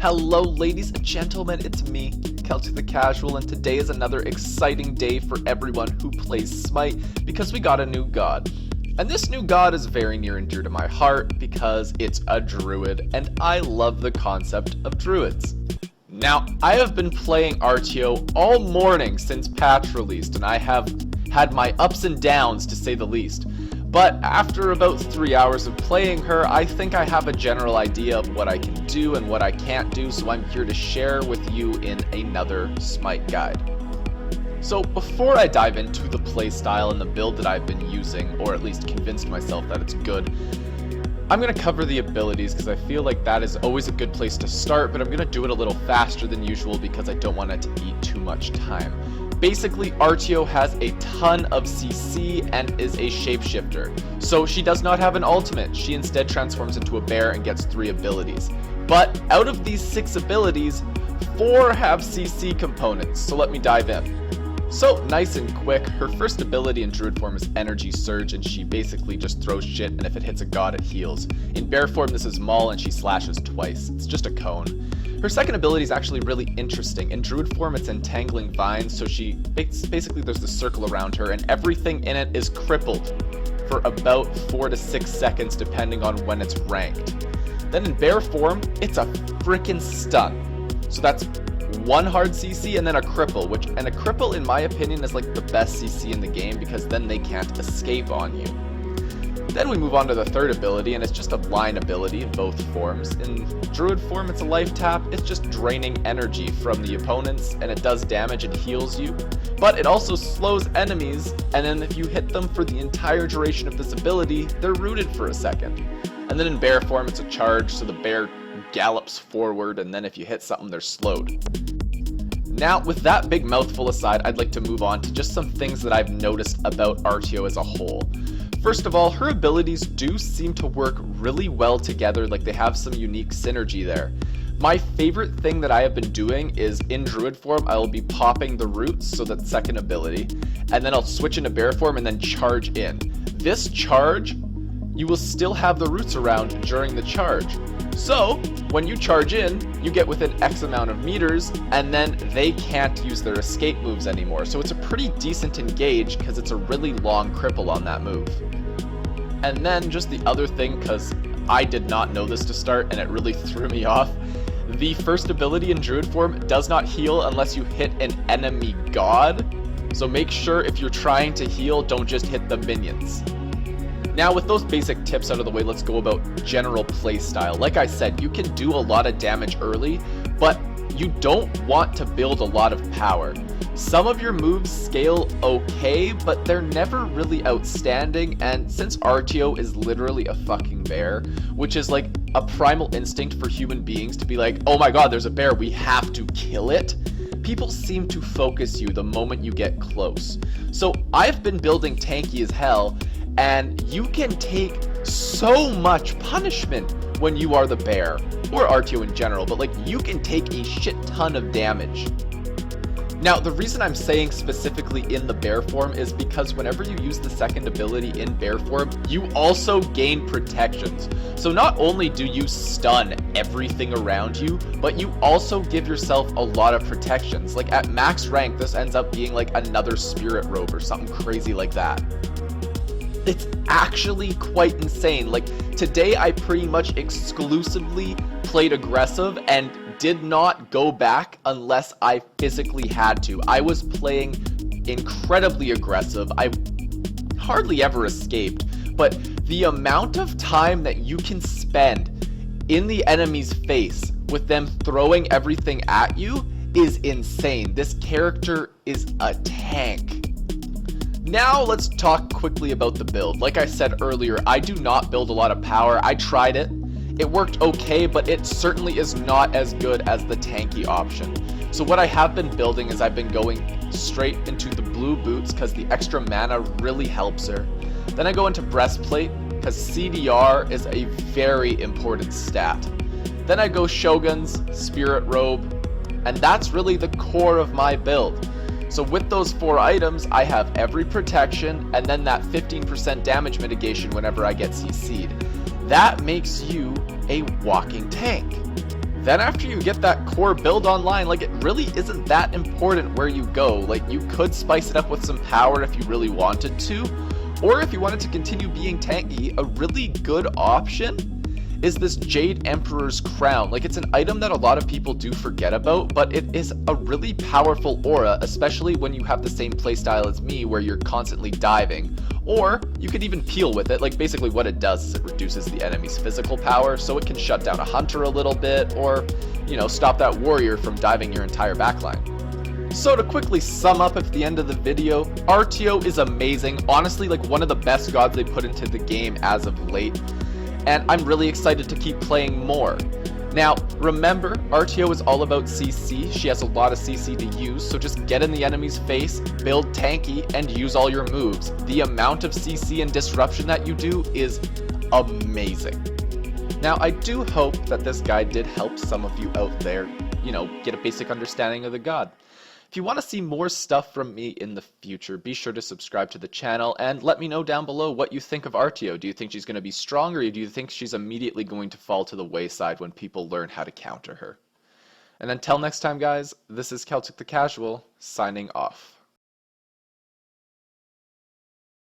Hello ladies and gentlemen, it's me, Keltick the Casual, and today is another exciting day for everyone who plays Smite because we got a new god. And this new god is very near and dear to my heart because it's a druid, and I love the concept of druids. Now, I have been playing Artio all morning since patch released, and I have had my ups and downs to say the least. But after about 3 hours of playing her, I think I have a general idea of what I can do and what I can't do, so I'm here to share with you in another Smite guide. So before I dive into the playstyle and the build that I've been using, or at least convinced myself that it's good, I'm going to cover the abilities because I feel like that is always a good place to start, but I'm going to do it a little faster than usual because I don't want it to eat too much time. Basically, Artio has a ton of CC and is a shapeshifter. So she does not have an ultimate, she instead transforms into a bear and gets 3 abilities. But out of these 6 abilities, 4 have CC components, so let me dive in. So, nice and quick, her first ability in druid form is Energy Surge, and she basically just throws shit, and if it hits a god it heals. In bear form this is Maul, and she slashes twice. It's just a cone. Her second ability is actually really interesting. In druid form it's Entangling Vines, so she basically there's the circle around her and everything in it is crippled for about 4 to 6 seconds depending on when it's ranked. Then in bear form, it's a freaking stun. So that's 1 hard CC and then a cripple, and a cripple in my opinion is like the best CC in the game because then they can't escape on you. Then we move on to the third ability, and it's just a blind ability in both forms. In druid form it's a life tap, it's just draining energy from the opponents, and it does damage and heals you. But it also slows enemies, and then if you hit them for the entire duration of this ability, they're rooted for a second. And then in bear form it's a charge, so the bear gallops forward, and then if you hit something they're slowed. Now, with that big mouthful aside, I'd like to move on to just some things that I've noticed about Artio as a whole. First of all, her abilities do seem to work really well together, like they have some unique synergy there. My favorite thing that I have been doing is in druid form, I will be popping the roots, so that's second ability, and then I'll switch into bear form and then charge in. This charge, you will still have the roots around during the charge. So, when you charge in, you get within X amount of meters, and then they can't use their escape moves anymore. So it's a pretty decent engage, because it's a really long cripple on that move. And then, just the other thing, because I did not know this to start, and it really threw me off, the first ability in druid form does not heal unless you hit an enemy god. So make sure if you're trying to heal, don't just hit the minions. Now, with those basic tips out of the way, let's go about general playstyle. Like I said, you can do a lot of damage early, but you don't want to build a lot of power. Some of your moves scale okay, but they're never really outstanding, and since Artio is literally a fucking bear, which is like a primal instinct for human beings to be like, oh my god, there's a bear, we have to kill it, people seem to focus you the moment you get close. So I've been building tanky as hell, and you can take so much punishment when you are the bear, or Artio in general, but like you can take a shit ton of damage. Now, the reason I'm saying specifically in the bear form is because whenever you use the second ability in bear form, you also gain protections. So not only do you stun everything around you, but you also give yourself a lot of protections. Like at max rank, this ends up being like another spirit robe or something crazy like that. It's actually quite insane. Like today I pretty much exclusively played aggressive and did not go back unless I physically had to. I was playing incredibly aggressive. I hardly ever escaped, but the amount of time that you can spend in the enemy's face with them throwing everything at you is insane. This character is a tank. Now let's talk quickly about the build. Like I said earlier, I do not build a lot of power. I tried it. It worked okay, but it certainly is not as good as the tanky option. So what I have been building is I've been going straight into the blue boots because the extra mana really helps her. Then I go into breastplate because CDR is a very important stat. Then I go shoguns, spirit robe, and that's really the core of my build. So with those 4 items, I have every protection and then that 15% damage mitigation whenever I get CC'd. That makes you a walking tank. Then after you get that core build online, like, it really isn't that important where you go. Like, you could spice it up with some power if you really wanted to, or if you wanted to continue being tanky, a really good option is this Jade Emperor's Crown. Like, it's an item that a lot of people do forget about, but it is a really powerful aura, especially when you have the same playstyle as me where you're constantly diving. Or you could even peel with it. Like, basically what it does is it reduces the enemy's physical power, so it can shut down a hunter a little bit, or, you know, stop that warrior from diving your entire backline. So to quickly sum up at the end of the video, Artio is amazing, honestly like one of the best gods they put into the game as of late, and I'm really excited to keep playing more. Now, remember, Artio is all about CC. She has a lot of CC to use, so just get in the enemy's face, build tanky, and use all your moves. The amount of CC and disruption that you do is amazing. Now, I do hope that this guide did help some of you out there, you know, get a basic understanding of the god. If you want to see more stuff from me in the future, be sure to subscribe to the channel and let me know down below what you think of Artio. Do you think she's going to be strong, or do you think she's immediately going to fall to the wayside when people learn how to counter her? And until next time, guys, this is Keltick the Casual, signing off.